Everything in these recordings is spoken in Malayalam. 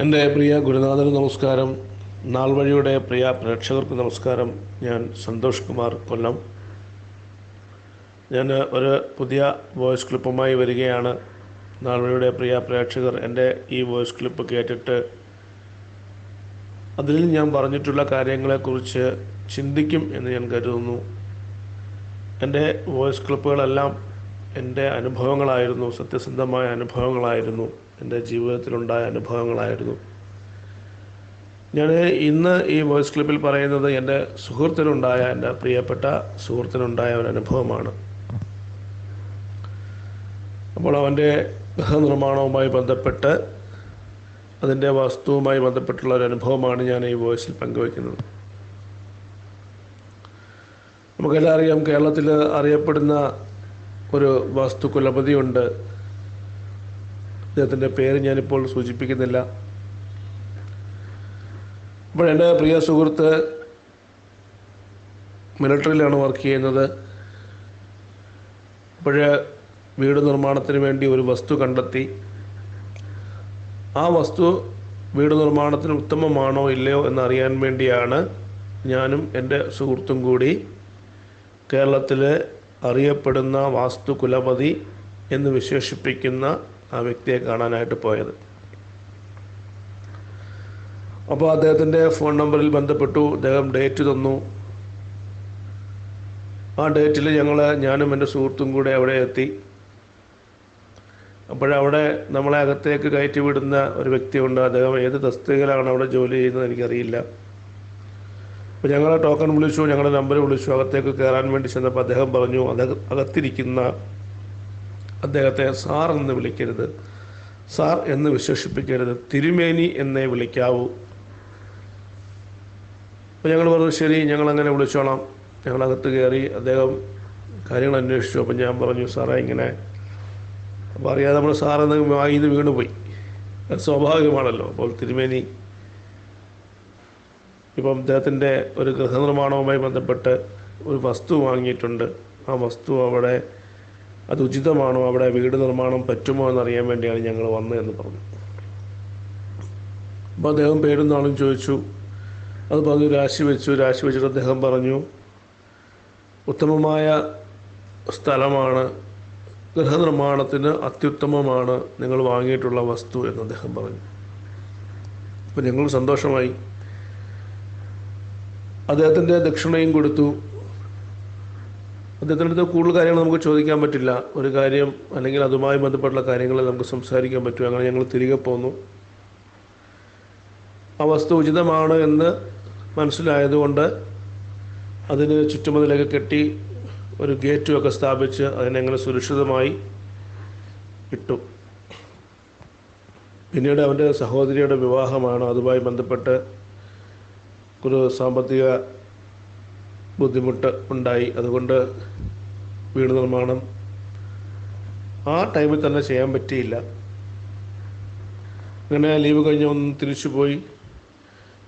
എൻ്റെ പ്രിയ ഗുരുനാഥന് നമസ്കാരം. നാൾവഴിയുടെ പ്രിയ പ്രേക്ഷകർക്ക് നമസ്കാരം. ഞാൻ സന്തോഷ് കുമാർ കൊല്ലം. ഞാൻ ഒരു പുതിയ വോയിസ് ക്ലിപ്പുമായി വരികയാണ്. നാൾവഴിയുടെ പ്രിയ പ്രേക്ഷകർ എൻ്റെ ഈ വോയിസ് ക്ലിപ്പ് കേട്ടിട്ട് അതിൽ ഞാൻ പറഞ്ഞിട്ടുള്ള കാര്യങ്ങളെക്കുറിച്ച് ചിന്തിക്കും എന്ന് ഞാൻ കരുതുന്നു. എൻ്റെ വോയിസ് ക്ലിപ്പുകളെല്ലാം എൻ്റെ അനുഭവങ്ങളായിരുന്നു, സത്യസന്ധമായ അനുഭവങ്ങളായിരുന്നു, എൻ്റെ ജീവിതത്തിലുണ്ടായ അനുഭവങ്ങളായിരുന്നു. ഞാൻ ഇന്ന് ഈ വോയിസ് ക്ലിപ്പിൽ പറയുന്നത് എൻ്റെ പ്രിയപ്പെട്ട സുഹൃത്തിനുണ്ടായ ഒരു അനുഭവമാണ്. അപ്പോൾ അവൻ്റെ ഗൃഹനിർമ്മാണവുമായി ബന്ധപ്പെട്ട് അതിൻ്റെ വാസ്തുവുമായി ബന്ധപ്പെട്ടുള്ള ഒരു അനുഭവമാണ് ഞാൻ ഈ വോയിസിൽ പങ്കുവയ്ക്കുന്നത്. നമുക്കെല്ലാം അറിയാം, കേരളത്തിൽ അറിയപ്പെടുന്ന ഒരു വാസ്തുകുലപതിയുണ്ട്. അദ്ദേഹത്തിൻ്റെ പേര് ഞാനിപ്പോൾ സൂചിപ്പിക്കുന്നില്ല. അപ്പോൾ എൻ്റെ പ്രിയ സുഹൃത്ത് മിലിട്ടറിയിലാണ് വർക്ക് ചെയ്യുന്നത്. അപ്പോൾ വീട് നിർമ്മാണത്തിന് വേണ്ടി ഒരു വസ്തു കണ്ടെത്തി. ആ വസ്തു വീട് നിർമ്മാണത്തിന് ഉത്തമമാണോ ഇല്ലയോ എന്നറിയാൻ വേണ്ടിയാണ് ഞാനും എൻ്റെ സുഹൃത്തും കൂടി കേരളത്തിലെ അറിയപ്പെടുന്ന വാസ്തുകുലപതി എന്ന് വിശേഷിപ്പിക്കുന്ന ആ വ്യക്തിയെ കാണാനായിട്ട് പോയത്. അപ്പോൾ അദ്ദേഹത്തിൻ്റെ ഫോൺ നമ്പറിൽ ബന്ധപ്പെട്ടു. അദ്ദേഹം ഡേറ്റ് തന്നു. ആ ഡേറ്റിൽ ഞാനും എൻ്റെ സുഹൃത്തും കൂടെ അവിടെ എത്തി. അപ്പോഴവിടെ നമ്മളെ അകത്തേക്ക് കയറ്റി വിടുന്ന ഒരു വ്യക്തിയുണ്ട്. അദ്ദേഹം ഏത് തസ്തികയിലാണ് അവിടെ ജോലി ചെയ്യുന്നത് എനിക്കറിയില്ല. അപ്പോൾ ഞങ്ങളെ ടോക്കൺ വിളിച്ചു, ഞങ്ങളുടെ നമ്പർ വിളിച്ചു. അകത്തേക്ക് കയറാൻ വേണ്ടി ചെന്നപ്പോൾ അദ്ദേഹം പറഞ്ഞു, അകത്തിരിക്കുന്ന അദ്ദേഹത്തെ സാർ എന്ന് വിളിക്കരുത്, സാർ എന്ന് വിശേഷിപ്പിക്കരുത്, തിരുമേനി എന്നേ വിളിക്കാവൂ. അപ്പോൾ ഞങ്ങൾ പറഞ്ഞു ശരി, ഞങ്ങളങ്ങനെ വിളിച്ചോളാം. ഞങ്ങളകത്ത് കയറി. അദ്ദേഹം കാര്യങ്ങൾ അന്വേഷിച്ചു. അപ്പം ഞാൻ പറഞ്ഞു, സാറേ ഇങ്ങനെ. അപ്പോൾ അറിയാതെ നമ്മൾ സാറെന്ന് വായിന്ന് വീണുപോയി. അത് സ്വാഭാവികമാണല്ലോ. അപ്പോൾ തിരുമേനി, ഇപ്പം അദ്ദേഹത്തിൻ്റെ ഒരു ഗൃഹനിർമ്മാണവുമായി ബന്ധപ്പെട്ട് ഒരു വസ്തു വാങ്ങിയിട്ടുണ്ട്. ആ വസ്തു അവിടെ അത് ഉചിതമാണോ, അവിടെ വീട് നിർമ്മാണം പറ്റുമോ എന്നറിയാൻ വേണ്ടിയാണ് ഞങ്ങൾ വന്നത് എന്ന് പറഞ്ഞു. അപ്പോൾ അദ്ദേഹം പേരും നാളും ചോദിച്ചു. അത് പറഞ്ഞു രാശി വെച്ചിട്ട് അദ്ദേഹം പറഞ്ഞു, ഉത്തമമായ സ്ഥലമാണ്, ഗൃഹനിർമ്മാണത്തിന് അത്യുത്തമമാണ് നിങ്ങൾ വാങ്ങിയിട്ടുള്ള വസ്തു എന്ന് അദ്ദേഹം പറഞ്ഞു. അപ്പോൾ ഞങ്ങൾ സന്തോഷമായി. അദ്ദേഹത്തിൻ്റെ ദക്ഷിണയും കൊടുത്തു. അദ്ദേഹത്തിൻ്റെ അടുത്ത് കൂടുതൽ കാര്യങ്ങൾ നമുക്ക് ചോദിക്കാൻ പറ്റില്ല. ഒരു കാര്യം അല്ലെങ്കിൽ അതുമായി ബന്ധപ്പെട്ടുള്ള കാര്യങ്ങൾ നമുക്ക് സംസാരിക്കാൻ പറ്റും. അങ്ങനെ ഞങ്ങൾ തിരികെ പോന്നു. ആ വസ്തു ഉചിതമാണ് എന്ന് മനസ്സിലായതുകൊണ്ട് അതിന് ചുറ്റുമതിലൊക്കെ കെട്ടി ഒരു ഗേറ്റുമൊക്കെ സ്ഥാപിച്ച് അതിനെങ്ങനെ സുരക്ഷിതമായി ഇട്ടു. പിന്നീട് അവൻ്റെ സഹോദരിയുടെ വിവാഹമാണ്. അതുമായി ബന്ധപ്പെട്ട് ഒരു സാമ്പത്തിക ബുദ്ധിമുട്ട് ഉണ്ടായി. അതുകൊണ്ട് വീട് നിർമ്മാണം ആ ടൈമിൽ തന്നെ ചെയ്യാൻ പറ്റിയില്ല. അങ്ങനെ ലീവ് കഴിഞ്ഞ് ഒന്ന് തിരിച്ചു പോയി.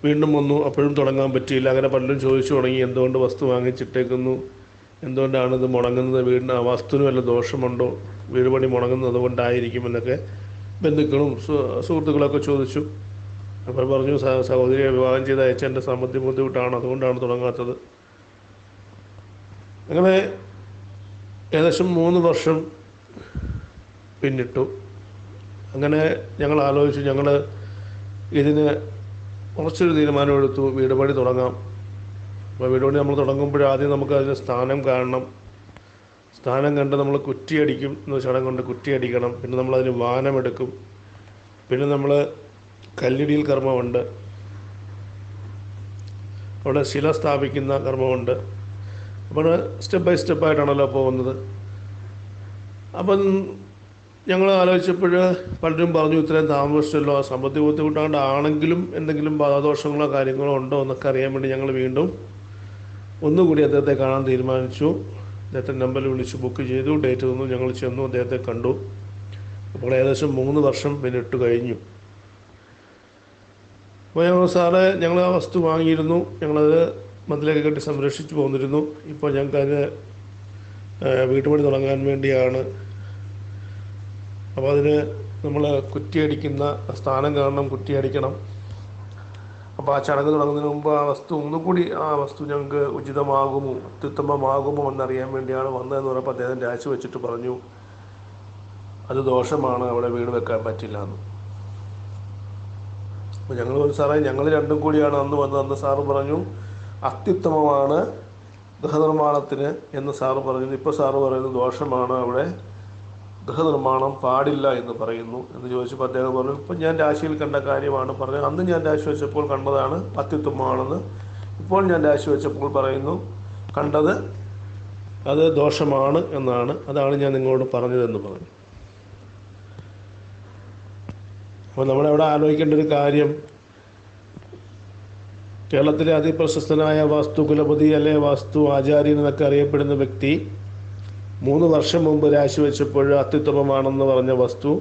വീണ്ടും വന്നു. അപ്പോഴും തുടങ്ങാൻ പറ്റിയില്ല. അങ്ങനെ പലരും ചോദിച്ചു തുടങ്ങി, എന്തുകൊണ്ട് വസ്തു വാങ്ങിച്ചിട്ടേക്കുന്നു, എന്തുകൊണ്ടാണിത് മുടങ്ങുന്നത്, വീടിന് ആ വസ്തുവിന് വല്ല ദോഷമുണ്ടോ, വീട് പണി മുടങ്ങുന്നത് അതുകൊണ്ടായിരിക്കുമെന്നൊക്കെ ബന്ധുക്കളും സുഹൃത്തുക്കളൊക്കെ ചോദിച്ചു. അപ്പോൾ പറഞ്ഞു, സഹോദരിയെ വിവാഹം ചെയ്ത് അയച്ച എൻ്റെ സാമ്പത്തിക ബുദ്ധിമുട്ടാണ്, അതുകൊണ്ടാണ് തുടങ്ങാത്തത്. അങ്ങനെ ഏകദേശം 3 വർഷം പിന്നിട്ടു. അങ്ങനെ ഞങ്ങൾ ആലോചിച്ചു, ഞങ്ങൾ ഇതിന് കുറച്ചൊരു തീരുമാനമെടുത്തു, വീട് പണി തുടങ്ങാം. അപ്പോൾ വീട് പണി നമ്മൾ തുടങ്ങുമ്പോഴാദ്യം നമുക്ക് അതിന് സ്ഥാനം കാണണം. സ്ഥാനം കണ്ട് നമ്മൾ കുറ്റിയടിക്കും എന്ന ചടങ്ങുണ്ട്. കുറ്റിയടിക്കണം. പിന്നെ നമ്മളതിന് വാനമെടുക്കും. പിന്നെ നമ്മൾ കല്ലിടിയിൽ കർമ്മമുണ്ട്. അവിടെ ശില സ്ഥാപിക്കുന്ന കർമ്മമുണ്ട്. അപ്പോൾ സ്റ്റെപ്പ് ബൈ സ്റ്റെപ്പായിട്ടാണല്ലോ പോകുന്നത്. അപ്പം ഞങ്ങൾ ആലോചിച്ചപ്പോൾ പലരും പറഞ്ഞു, ഇത്രയും താമസിച്ചല്ലോ, സാമ്പത്തിക ബുദ്ധിമുട്ടാണ്ടാണെങ്കിലും എന്തെങ്കിലും ബാധാദോഷങ്ങളോ കാര്യങ്ങളോ ഉണ്ടോ എന്നൊക്കെ അറിയാൻ വേണ്ടി ഞങ്ങൾ വീണ്ടും ഒന്നുകൂടി അദ്ദേഹത്തെ കാണാൻ തീരുമാനിച്ചു. അദ്ദേഹത്തിൻ്റെ നമ്പറിൽ വിളിച്ച് ബുക്ക് ചെയ്തു. ഡേറ്റ് തന്നു. ഞങ്ങൾ ചെന്നു, അദ്ദേഹത്തെ കണ്ടു. അപ്പോൾ ഏകദേശം 3 വർഷം പിന്നിട്ട് കഴിഞ്ഞു. അപ്പോൾ ഞങ്ങൾ ആ വസ്തു വാങ്ങിയിരുന്നു. ഞങ്ങളത് മതിലൊക്കെ കെട്ടി സംരക്ഷിച്ച് പോന്നിരുന്നു. ഇപ്പോൾ ഞങ്ങൾക്കതിന് വീട്ടുപണി തുടങ്ങാൻ വേണ്ടിയാണ്. അപ്പോൾ അതിന് നമ്മൾ കുറ്റിയടിക്കുന്ന സ്ഥാനം കാണണം, കുറ്റിയടിക്കണം. അപ്പോൾ ആ ചടങ്ങ് തുടങ്ങുന്നതിന് മുമ്പ് ആ വസ്തു ഒന്നുകൂടി ആ വസ്തു ഞങ്ങൾക്ക് ഉചിതമാകുമോ, അത്യുത്തമമാകുമോ എന്നറിയാൻ വേണ്ടിയാണ് വന്നതെന്ന് പറഞ്ഞപ്പോൾ അദ്ദേഹം രാജിവെച്ചിട്ട് പറഞ്ഞു അത് ദോഷമാണ്, അവിടെ വീട് വെക്കാൻ പറ്റില്ല എന്ന്. അപ്പോൾ ഞങ്ങൾ ഒരു സാറേ ഞങ്ങൾ രണ്ടും കൂടിയാണ് അന്ന് വന്നത്. അന്ന് സാറ് പറഞ്ഞു അത്യുത്തമമാണ് ഗൃഹനിർമ്മാണത്തിന് എന്ന് സാറ് പറഞ്ഞു. ഇപ്പോൾ സാറ് പറയുന്നത് ദോഷമാണ്, അവിടെ ഗൃഹനിർമ്മാണം പാടില്ല എന്ന് പറയുന്നു എന്ന് ചോദിച്ചപ്പോൾ അദ്ദേഹം പറഞ്ഞു ഇപ്പം ഞാൻ രാശിയിൽ കണ്ട കാര്യമാണ് പറഞ്ഞത്. അന്ന് ഞാൻ രാശി വെച്ചപ്പോൾ കണ്ടതാണ് അത്യുത്തമമാണെന്ന്, ഇപ്പോൾ ഞാൻ രാശി വെച്ചപ്പോൾ പറയുന്നു കണ്ടത് അത് ദോഷമാണ് എന്നാണ്, അതാണ് ഞാൻ നിങ്ങളോട് പറഞ്ഞതെന്ന് പറഞ്ഞു. അപ്പോൾ നമ്മളവിടെ ആലോചിക്കേണ്ട ഒരു കാര്യം, കേരളത്തിലെ അതിപ്രശസ്തനായ വാസ്തു കുലപതി അല്ലെ വാസ്തു ആചാര്യൻ എന്നൊക്കെ അറിയപ്പെടുന്ന വ്യക്തി 3 വർഷം മുമ്പ് രാശി വെച്ചപ്പോൾ അത്യുത്തമമാണെന്ന് പറഞ്ഞ വസ്തു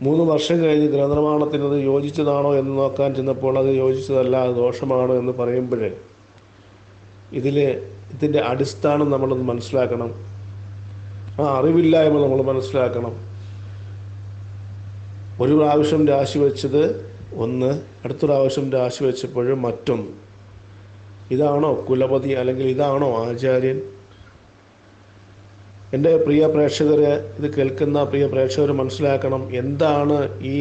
3 വർഷം കഴിഞ്ഞ് ഗൃഹനിർമ്മാണത്തിനത് യോജിച്ചതാണോ എന്ന് നോക്കാൻ ചെന്നപ്പോൾ അത് യോജിച്ചതല്ല, അത് ദോഷമാണ് എന്ന് പറയുമ്പോഴേ ഇതിൻ്റെ അടിസ്ഥാനം നമ്മളൊന്ന് മനസ്സിലാക്കണം. ആ അറിവില്ലായ്മ നമ്മൾ മനസ്സിലാക്കണം. ഒരു പ്രാവശ്യം രാശി വെച്ചത് ഒന്ന്, അടുത്ത പ്രാവശ്യം രാശി വെച്ചപ്പോഴും മറ്റൊന്ന്. ഇതാണോ കുലപതി അല്ലെങ്കിൽ ഇതാണോ ആചാര്യൻ? എൻ്റെ പ്രിയ പ്രേക്ഷകരെ, ഇത് കേൾക്കുന്ന പ്രിയ പ്രേക്ഷകർ മനസ്സിലാക്കണം, എന്താണ് ഈ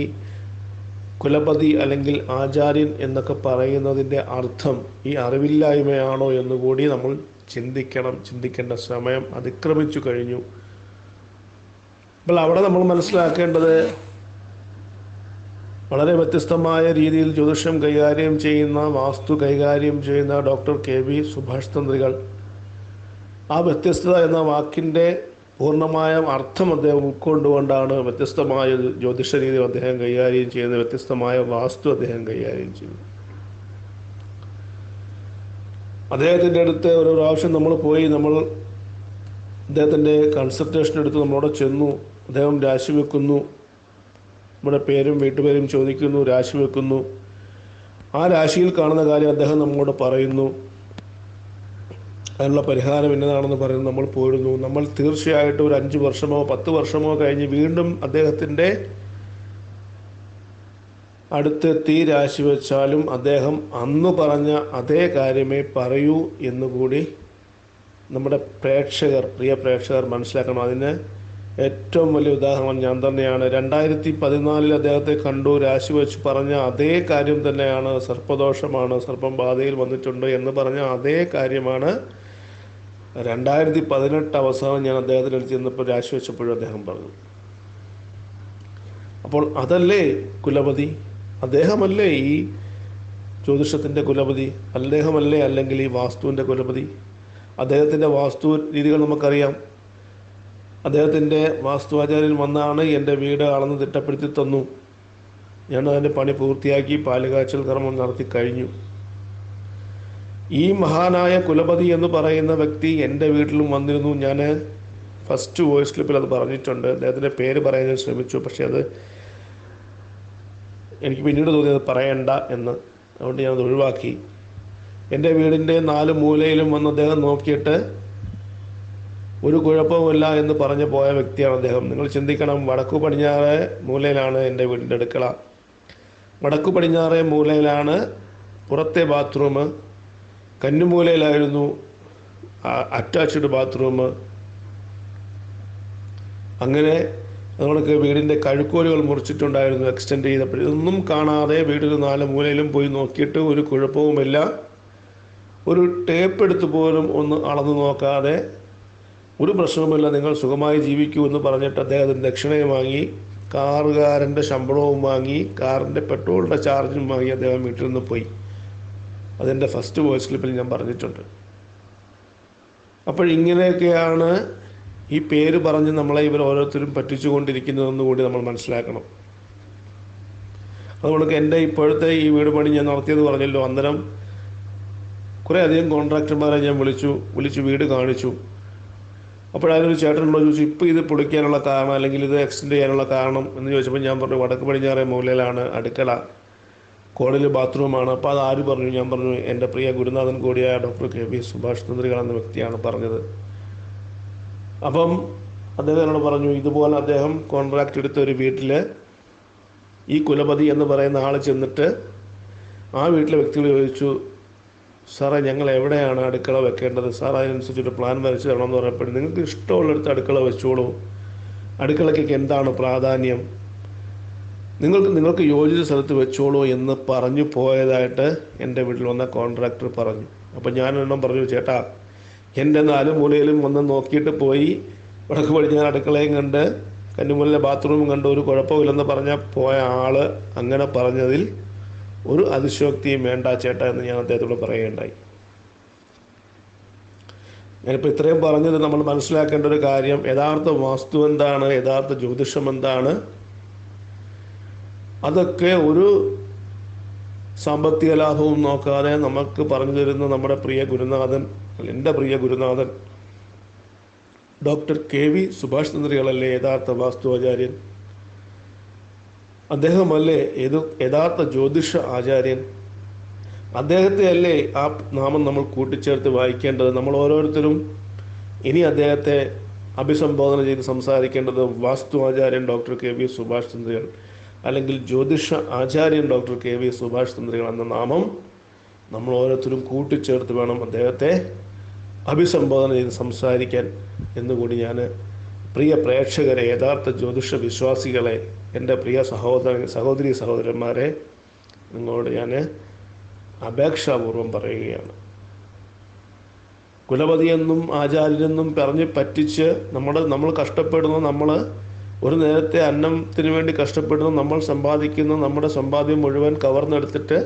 കുലപതി അല്ലെങ്കിൽ ആചാര്യൻ എന്നൊക്കെ പറയുന്നതിൻ്റെ അർത്ഥം. ഈ അറിവില്ലായ്മയാണോ എന്നുകൂടി നമ്മൾ ചിന്തിക്കേണ്ട സമയം അതിക്രമിച്ചു കഴിഞ്ഞു. അപ്പോൾ അവിടെ നമ്മൾ മനസ്സിലാക്കേണ്ടത് വളരെ വ്യത്യസ്തമായ രീതിയിൽ ജ്യോതിഷം കൈകാര്യം ചെയ്യുന്ന, വാസ്തു കൈകാര്യം ചെയ്യുന്ന ഡോക്ടർ KV സുഭാഷ് തന്ത്രികൾ ആ വ്യത്യസ്തത എന്ന വാക്കിൻ്റെ പൂർണ്ണമായ അർത്ഥം അദ്ദേഹം ഉൾക്കൊണ്ടുകൊണ്ടാണ് വ്യത്യസ്തമായ ജ്യോതിഷ രീതി അദ്ദേഹം കൈകാര്യം ചെയ്യുന്നത്, വ്യത്യസ്തമായ വാസ്തു അദ്ദേഹം കൈകാര്യം ചെയ്യുന്നു. അദ്ദേഹത്തിൻ്റെ അടുത്ത് ഒരു പ്രാവശ്യം നമ്മൾ പോയി, അദ്ദേഹത്തിൻ്റെ കൺസൾട്ടേഷൻ എടുത്ത് നമ്മളോട് ചെന്നു. അദ്ദേഹം രാശി വെക്കുന്നു, നമ്മുടെ പേരും വീട്ടുപേരും ചോദിക്കുന്നു, രാശി വെക്കുന്നു. ആ രാശിയിൽ കാണുന്ന കാര്യം അദ്ദേഹം നമ്മളോട് പറയുന്നു, അതിനുള്ള പരിഹാരം എന്നതാണെന്ന് പറയുന്നത്. നമ്മൾ പോരുന്നു. നമ്മൾ തീർച്ചയായിട്ടും ഒരു 5 വർഷമോ 10 വർഷമോ കഴിഞ്ഞ് വീണ്ടും അദ്ദേഹത്തിൻ്റെ അടുത്തെത്തി രാശി വെച്ചാലും അദ്ദേഹം അന്ന് പറഞ്ഞ അതേ കാര്യമേ പറയൂ എന്നുകൂടി നമ്മുടെ പ്രിയ പ്രേക്ഷകർ മനസ്സിലാക്കണം. അതിന് ഏറ്റവും വലിയ ഉദാഹരണം ഞാൻ തന്നെയാണ്. 2014 അദ്ദേഹത്തെ കണ്ടു, രാശി വെച്ച് പറഞ്ഞ അതേ കാര്യം തന്നെയാണ്. സർപ്പദോഷമാണ്, സർപ്പം ബാധയിൽ വന്നിട്ടുണ്ട് എന്ന് പറഞ്ഞ അതേ കാര്യമാണ് 2018 അവസാനം ഞാൻ അദ്ദേഹത്തിൻ്റെ അടുത്ത് ചെന്നപ്പോൾ രാശി വെച്ചപ്പോഴും അദ്ദേഹം പറഞ്ഞു. അപ്പോൾ അതല്ലേ കുലപതി? അദ്ദേഹമല്ലേ ഈ ജ്യോതിഷത്തിൻ്റെ കുലപതി? അദ്ദേഹമല്ലേ അല്ലെങ്കിൽ ഈ വാസ്തുവിൻ്റെ കുലപതി? അദ്ദേഹത്തിൻ്റെ വാസ്തു രീതികൾ നമുക്കറിയാം. അദ്ദേഹത്തിൻ്റെ വാസ്തുവാചാര്യൻ വന്നാണ് എൻ്റെ വീട് അളന്ന് തിട്ടപ്പെടുത്തി തന്നു. ഞാൻ അതിൻ്റെ പണി പൂർത്തിയാക്കി പാലുകാച്ചൽ കർമ്മം നടത്തി കഴിഞ്ഞു. ഈ മഹാനായ കുലപതി എന്ന് പറയുന്ന വ്യക്തി എൻ്റെ വീട്ടിലും വന്നിരുന്നു. ഞാൻ ഫസ്റ്റ് വോയിസ് ക്ലിപ്പിൽ അത് പറഞ്ഞിട്ടുണ്ട്. അദ്ദേഹത്തിൻ്റെ പേര് പറയാൻ ഞാൻ ശ്രമിച്ചു, പക്ഷേ അത് എനിക്ക് പിന്നീട് തോന്നിയത് പറയണ്ട എന്ന്, അതുകൊണ്ട് ഞാനത് ഒഴിവാക്കി. എൻ്റെ വീടിൻ്റെ 4 മൂലയിലും വന്ന് അദ്ദേഹം നോക്കിയിട്ട് ഒരു കുഴപ്പമില്ല എന്ന് പറഞ്ഞു പോയ വ്യക്തിയാണ് അദ്ദേഹം. നിങ്ങൾ ചിന്തിക്കണം, വടക്കു പടിഞ്ഞാറ് മൂലയിലാണ് എൻ്റെ വീടിൻ്റെ അടുക്കള, വടക്കു പടിഞ്ഞാറ് മൂലയിലാണ് പുറത്തെ ബാത്റൂം, കന്നുമൂലയിലായിരുന്നു അറ്റാച്ച്ഡ് ബാത്റൂം. അങ്ങനെ നമ്മൾക്ക് വീടിൻ്റെ കഴുക്കോലുകൾ മുറിച്ചിട്ടുണ്ടായിരുന്നു എക്സ്റ്റെൻഡ് ചെയ്തപ്പോൾ. ഇതൊന്നും കാണാതെ വീടിൽ 4 മൂലയിലും പോയി നോക്കിയിട്ട് ഒരു കുഴപ്പവുമില്ല, ഒരു ടേപ്പ് എടുത്ത് പോലും ഒന്ന് അളന്നു നോക്കാതെ ഒരു പ്രശ്നവുമില്ല, നിങ്ങൾ സുഖമായി ജീവിക്കൂ എന്ന് പറഞ്ഞിട്ട് അദ്ദേഹത്തിന് ദക്ഷിണയും വാങ്ങി, കാറുകാരൻ്റെ ശമ്പളവും വാങ്ങി, കാറിൻ്റെ പെട്രോളിൻ്റെ ചാർജും വാങ്ങി അദ്ദേഹം വീട്ടിൽ നിന്ന് പോയി. അതിൻ്റെ ഫസ്റ്റ് വോയിസ് ക്ലിപ്പിൽ ഞാൻ പറഞ്ഞിട്ടുണ്ട്. അപ്പോൾ ഇങ്ങനെയൊക്കെയാണ് ഈ പേര് പറഞ്ഞ് നമ്മളെ ഇവർ ഓരോരുത്തരും പറ്റിച്ചുകൊണ്ടിരിക്കുന്നതെന്ന് കൂടി നമ്മൾ മനസ്സിലാക്കണം. അതുകൊണ്ട് എൻ്റെ ഇപ്പോഴത്തെ ഈ വീട് പണി ഞാൻ നടത്തിയെന്ന് പറഞ്ഞല്ലോ, അന്നേരം കുറേ അധികം കോൺട്രാക്ടർമാരെ ഞാൻ വിളിച്ചു വീട് കാണിച്ചു. അപ്പോഴതിനൊരു ചേട്ടനോട് ചോദിച്ചു, ഇപ്പോൾ ഇത് പൊളിക്കാനുള്ള കാരണം അല്ലെങ്കിൽ ഇത് എക്സ്റ്റെൻഡ് ചെയ്യാനുള്ള കാരണം എന്ന് ചോദിച്ചപ്പോൾ ഞാൻ പറഞ്ഞു, വടക്ക് പടിഞ്ഞാറേ മൂലയിലാണ് അടുക്കള, കോളിൽ ബാത്റൂമാണ്. അപ്പോൾ അത് ആര് പറഞ്ഞു? ഞാൻ പറഞ്ഞു, എൻ്റെ പ്രിയ ഗുരുനാഥൻ കൂടിയായ ഡോക്ടർ KV സുഭാഷ് തന്ത്രികൾ എന്ന വ്യക്തിയാണ് പറഞ്ഞത്. അപ്പം അദ്ദേഹം എന്നോട് പറഞ്ഞു, ഇതുപോലെ അദ്ദേഹം കോൺട്രാക്റ്റ് എടുത്ത ഒരു വീട്ടിൽ ഈ കുലപതി എന്ന് പറയുന്ന ആൾ ചെന്നിട്ട് ആ വീട്ടിലെ വ്യക്തികൾ ചോദിച്ചു, സാറേ ഞങ്ങൾ എവിടെയാണ് അടുക്കള വെക്കേണ്ടത്, സാർ അതിനനുസരിച്ചൊരു പ്ലാൻ വരച്ച് തരണമെന്ന് പറഞ്ഞപ്പോൾ നിങ്ങൾക്ക് ഇഷ്ടമുള്ളിടത്ത് അടുക്കള വെച്ചോളൂ, അടുക്കളയ്ക്ക് എന്താണ് പ്രാധാന്യം, നിങ്ങൾക്ക് യോജിച്ച സ്ഥലത്ത് വെച്ചോളൂ എന്ന് പറഞ്ഞു പോയതായിട്ട് എൻ്റെ വീട്ടിൽ വന്ന കോൺട്രാക്ടർ പറഞ്ഞു. അപ്പം ഞാൻ എണ്ണം പറഞ്ഞു, ചേട്ടാ എൻ്റെ 4 മൂലയിലും വന്ന് നോക്കിയിട്ട് പോയി, വടക്ക് പടിഞ്ഞാറ് അടുക്കളയും കണ്ട് കന്നുമുല്ലിലെ ബാത്റൂമും കണ്ട് ഒരു കുഴപ്പമില്ലെന്ന് പറഞ്ഞാൽ പോയ ആൾ അങ്ങനെ പറഞ്ഞതിൽ ഒരു അതിശയോക്തിയും വേണ്ട ചേട്ടാ എന്ന് ഞാൻ അദ്ദേഹത്തോട് പറയുകയുണ്ടായി. ഞാനിപ്പോൾ ഇത്രയും പറഞ്ഞത് നമ്മൾ മനസ്സിലാക്കേണ്ട ഒരു കാര്യം, യഥാർത്ഥ വാസ്തു എന്താണ്, യഥാർത്ഥ ജ്യോതിഷം എന്താണ്, അതൊക്കെ ഒരു സാമ്പത്തിക ലാഭവും നോക്കാതെ നമുക്ക് പറഞ്ഞു തരുന്ന നമ്മുടെ പ്രിയ ഗുരുനാഥൻ, എൻ്റെ പ്രിയ ഗുരുനാഥൻ ഡോക്ടർ KV സുഭാഷ് തന്ത്രികളല്ലേ യഥാർത്ഥ വാസ്തുവാചാര്യൻ. അദ്ദേഹമല്ലേ യഥാർത്ഥ ജ്യോതിഷ ആചാര്യൻ. അദ്ദേഹത്തെ അല്ലേ ആ നാമം നമ്മൾ കൂട്ടിച്ചേർത്ത് വായിക്കേണ്ടത്. നമ്മൾ ഓരോരുത്തരും ഇനി അദ്ദേഹത്തെ അഭിസംബോധന ചെയ്ത് സംസാരിക്കേണ്ടത് വാസ്തു ആചാര്യൻ ഡോക്ടർ KV സുഭാഷ് തന്ത്രികൾ, അല്ലെങ്കിൽ ജ്യോതിഷ ആചാര്യൻ ഡോക്ടർ KV സുഭാഷ് തന്ത്രികൾ എന്ന നാമം നമ്മൾ ഓരോരുത്തരും കൂട്ടിച്ചേർത്ത് വേണം അദ്ദേഹത്തെ അഭിസംബോധന ചെയ്ത് സംസാരിക്കാൻ എന്നുകൂടി ഞാൻ പ്രിയ പ്രേക്ഷകരെ, യഥാർത്ഥ ജ്യോതിഷ വിശ്വാസികളെ, എൻ്റെ പ്രിയ സഹോദരി സഹോദരന്മാരെ നിങ്ങളോട് ഞാൻ അപേക്ഷാപൂർവം പറയുകയാണ്. കുലപതിയെന്നും ആചാര്യനെന്നും പറഞ്ഞ് പറ്റിച്ച് നമ്മൾ കഷ്ടപ്പെടുന്നു, നമ്മൾ ഒരു നേരത്തെ അന്നത്തിന് വേണ്ടി കഷ്ടപ്പെടുന്നു, നമ്മൾ സമ്പാദിക്കുന്നു, നമ്മുടെ സമ്പാദ്യം മുഴുവൻ കവർന്നെടുത്തിട്ട്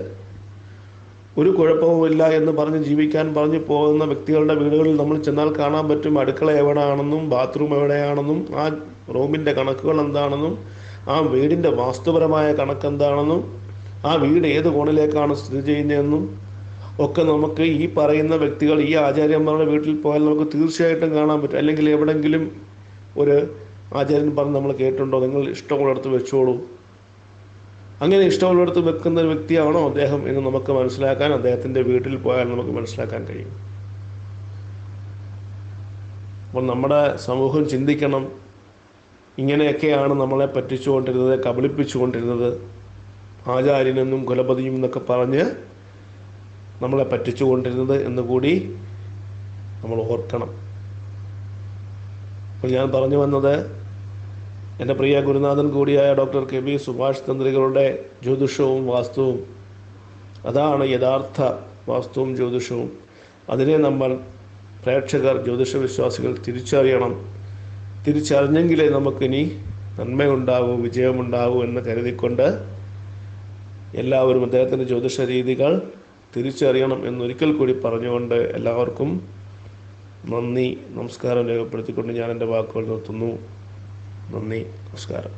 ഒരു കുഴപ്പവുമില്ല എന്ന് പറഞ്ഞ് ജീവിക്കാൻ പറഞ്ഞു പോകുന്ന വ്യക്തികളുടെ വീടുകളിൽ നമ്മൾ ചെന്നാൽ കാണാൻ പറ്റും അടുക്കള എവിടെയാണെന്നും ബാത്റൂം എവിടെയാണെന്നും ആ റൂമിൻ്റെ കണക്കുകൾ എന്താണെന്നും ആ വീടിൻ്റെ വാസ്തുപരമായ കണക്കെന്താണെന്നും ആ വീട് ഏത് കോണിലേക്കാണ് സ്ഥിതി ചെയ്യുന്നതെന്നും ഒക്കെ നമുക്ക് ഈ പറയുന്ന വ്യക്തികൾ, ഈ ആചാര്യന്മാരുടെ വീട്ടിൽ പോയാൽ നമുക്ക് തീർച്ചയായിട്ടും കാണാൻ പറ്റും. അല്ലെങ്കിൽ എവിടെയെങ്കിലും ഒരു ആചാര്യൻ പറഞ്ഞ് നമ്മൾ കേട്ടിട്ടുണ്ടോ, നിങ്ങൾ ഇഷ്ടമുള്ളിടത്ത് വെച്ചോളൂ, അങ്ങനെ ഇഷ്ടമുള്ളിടത്ത് വെക്കുന്ന ഒരു വ്യക്തിയാണോ അദ്ദേഹം എന്ന് നമുക്ക് മനസ്സിലാക്കാൻ അദ്ദേഹത്തിൻ്റെ വീട്ടിൽ പോയാൽ നമുക്ക് മനസ്സിലാക്കാൻ കഴിയും. അപ്പോൾ നമ്മുടെ സമൂഹം ചിന്തിക്കണം, ഇങ്ങനെയൊക്കെയാണ് നമ്മളെ പറ്റിച്ചുകൊണ്ടിരുന്നത്, കബളിപ്പിച്ചുകൊണ്ടിരുന്നത്, ആചാര്യനെന്നും കുലപതിയും എന്നൊക്കെ പറഞ്ഞ് നമ്മളെ പറ്റിച്ചുകൊണ്ടിരുന്നത് എന്നുകൂടി നമ്മൾ ഓർക്കണം. അപ്പോൾ ഞാൻ പറഞ്ഞു വന്നത്, എൻ്റെ പ്രിയ ഗുരുനാഥൻ കൂടിയായ ഡോക്ടർ KV സുഭാഷ് തന്ത്രികളുടെ ജ്യോതിഷവും വാസ്തുവും, അതാണ് യഥാർത്ഥ വാസ്തുവും ജ്യോതിഷവും. അതിനെ നമ്മൾ പ്രേക്ഷകർ, ജ്യോതിഷ വിശ്വാസികൾ തിരിച്ചറിയണം. തിരിച്ചറിഞ്ഞെങ്കിലേ നമുക്കിനി നന്മയുണ്ടാകൂ, വിജയമുണ്ടാകൂ എന്ന് കരുതിക്കൊണ്ട് എല്ലാവരും അദ്ദേഹത്തിൻ്റെ ജ്യോതിഷ രീതികൾ തിരിച്ചറിയണം എന്നൊരിക്കൽ കൂടി പറഞ്ഞുകൊണ്ട് എല്ലാവർക്കും നന്ദി, നമസ്കാരം രേഖപ്പെടുത്തിക്കൊണ്ട് ഞാൻ എൻ്റെ വാക്കുകൾ നിർത്തുന്നു. നന്ദി, നമസ്കാരം.